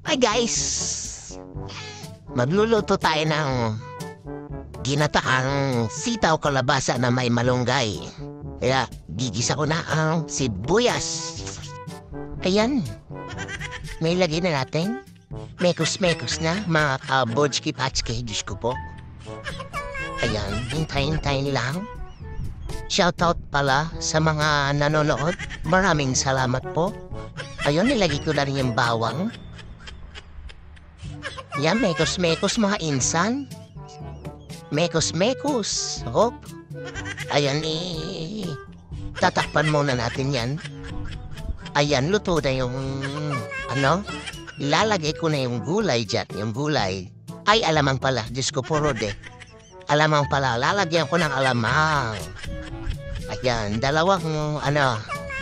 Hi guys! Magluluto tayo ng ginataang sitaw kalabasa na may malunggay. Kaya gigisa ko na ang sibuyas. Ayan. May lagay na natin. Mekos-mekos na mga kabodski-patski. Diyos ko po. Ayan, hintayin-hintayin lang. Shoutout pala sa mga nanonood. Maraming salamat po. Ayun, nilagay ko na rin yung bawang. Yan, mekos-mekos mga insan. Mekos-mekos. Hop. Ayan, tatakpan muna natin yan. Ayan, luto na yung, ilalagay ko na yung gulay dyan. Yung gulay. Ay, alamang pala. Diyos ko, puro de. Alamang pala. Lalagyan ko ng alamang. Ayan, dalawang,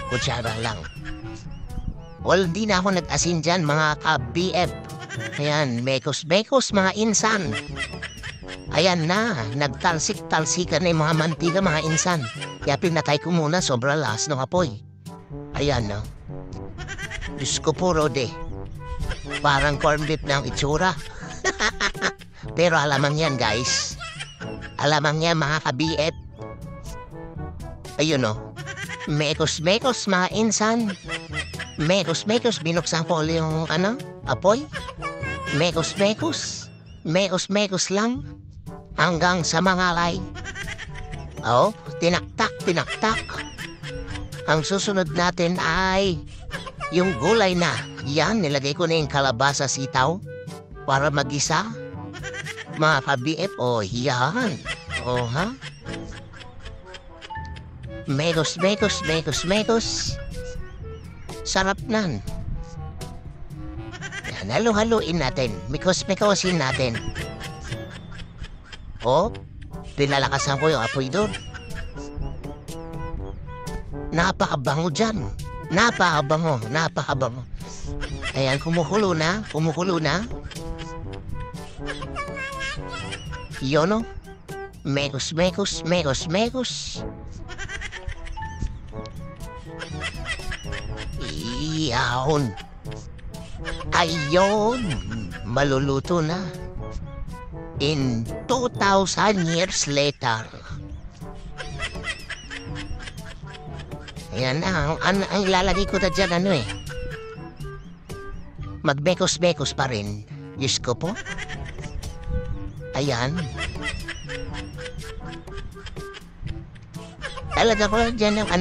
kutsara lang. Well, di na ako nag-asin dyan, mga ka-BF. Ayan, mekos-mekos, mga insan. Ayan na, nagtalsik-talsikan na yung mga mantika, mga insan. Kaya pinatay ko muna, sobra lakas ng apoy. Ayan, no. Diyos ko po, Rode. Parang corned beef na ang itsura. Pero alamang yan, guys. Alamang yan, mga ka-BF. Ayun, no. Mekos-mekos, mga insan. Mekos-mekos, binuksan ko ulit yung, apoy. Mekos-mekos. Mekos-mekos lang. Hanggang sa mangalay. Oh, tinaktak. Ang susunod natin ay yung gulay na. Yan, nilagay ko na yung kalabasa sitaw para magisa. Mga ka-BF, yan. Ha? Mekos-mekos. Sarap nan. Yan, halo-haloin natin. Mikos-mekosin natin. Pinalakasan ko yung apoy doon. Napakabango dyan. Napakabango. Ayan, kumukulo na. Yun, Mekos-mekos. Iyaon. Ayun. Maluluto na. In 2,000 years later. Ayan na. Ang ilalagay ko na dyan, magbekos-bekos pa rin. Diyos ko po. Ayan. Talaga ko lang dyan yung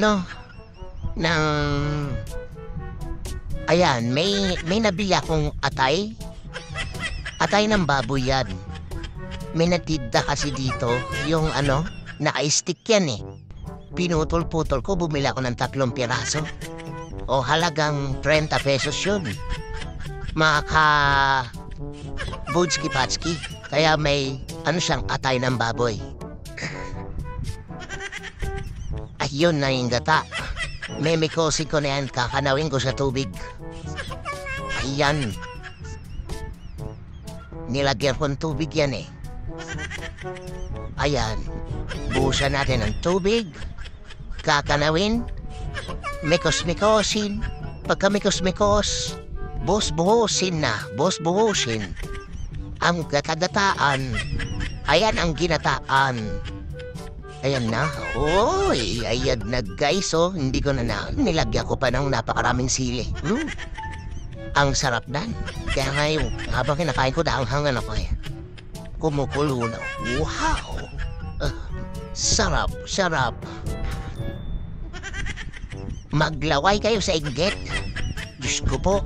ayan, may nabili akong atay. Atay ng baboy yan. May natida kasi dito, yung naka-stick yan eh. Pinutol-putol ko, bumili ako ng 3 piraso. Halagang 30 pesos yun. Budski-patski. Kaya may, siyang atay ng baboy. Ayun na yung gata. Memikosin ko na yan, kakanawin ko sa tubig. Ayan. Nilagyan ko ng tubig yan eh. Ayan. Buhusan natin ng tubig. Kakanawin. Mikos-mikosin. Pagka mikos-mikos, buhusin na. Ang gatagataan. Ayan ang ginataan. Ayan na. Ayan na guys, Hindi ko na nilagyan ko pa ng napakaraming sili. Ang sarap na. Kaya ngayon, habang kinakain ko, hangan ako eh. Kumukulo na. Wow! Sarap. Maglaway kayo sa inggit. Diyos ko po.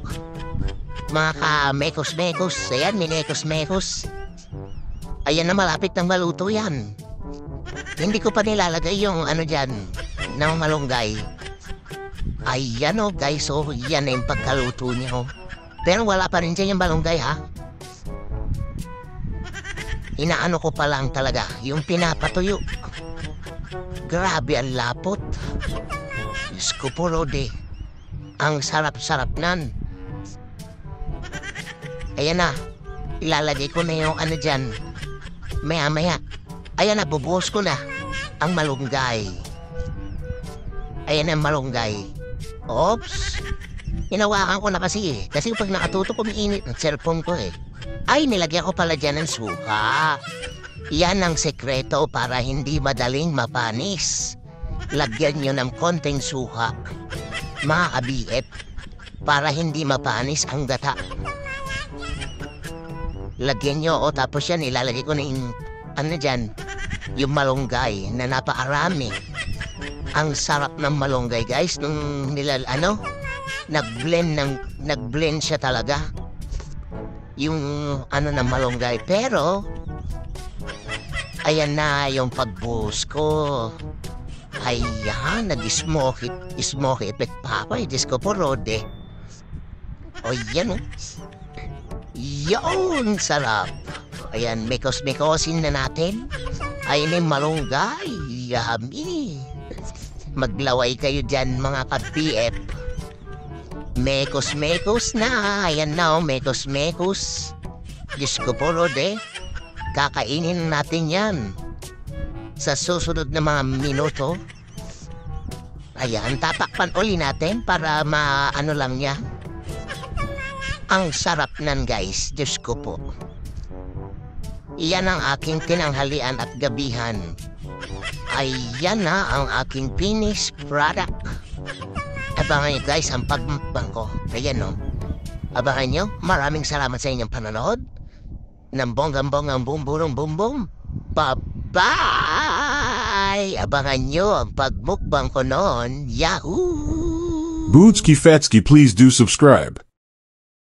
Mga ka-mekos-mekos. Ayan, minekos-mekos. Ayan na, malapit ng maluto yan. Hindi ko pa nilalagay yung dyan, ng malunggay. Ayan guys, yan na yung pagkaluto niya, Pero wala pa rin dyan yung malunggay, ha? Inaano ko pa lang talaga, yung pinapatuyo. Grabe ang lapot. Diyos ko po, Rode. Ang sarap-sarap nan. Ayan na, ilalagay ko na yung dyan. Maya-maya. Ayan na, bubuhos ko na ang malunggay. Ayan ang malunggay. Oops. Hinawakan ko na kasi eh. Kasi pag nakatutok umiinit ng cellphone ko eh. Ay, nilagyan ko pala dyan ng suka. Yan ang sekreto para hindi madaling mapanis. Lagyan nyo ng konting suka, mga ka-BF, para hindi mapanis ang gata. Lagyan nyo, o tapos yan, ilalagay ko na yung, dyan, yung malunggay na napakarami. Ang sarap ng malunggay, guys, nung nag-blend siya talaga. Yung, ng malunggay. Pero, ayan na yung pagbuhos ko. Ayan, nag-smoke effect pa ako, Diyos ko po, Rode. O, yan, oh. Yun, sarap. Ayan, mekos-mekosin na natin. Ayun yung malunggay. Yummy. Maglaway kayo dyan, mga ka-BF. Mekos-mekos na. Ayan na, oh, mekos-mekos. Diyos ko po, Rode. Kakainin natin yan. Sa susunod na mga minuto. Ayan, tatakpan uli natin para maano lang niya. Ang sarap nan, guys. Diyos ko po. Iyan ang aking tinanghalian at gabihan. Ayan na ang aking finished product. Abangan nyo, guys, ang pagmukbang ko. Ayan, no. Abangan nyo. Maraming salamat sa inyong panonood. Ng bonggang-bonggang bum-burong-bum-bum. Bye-bye! Abangan nyo ang pagmukbang ko noon. Yahoo! Bootski Fatsky, please do subscribe.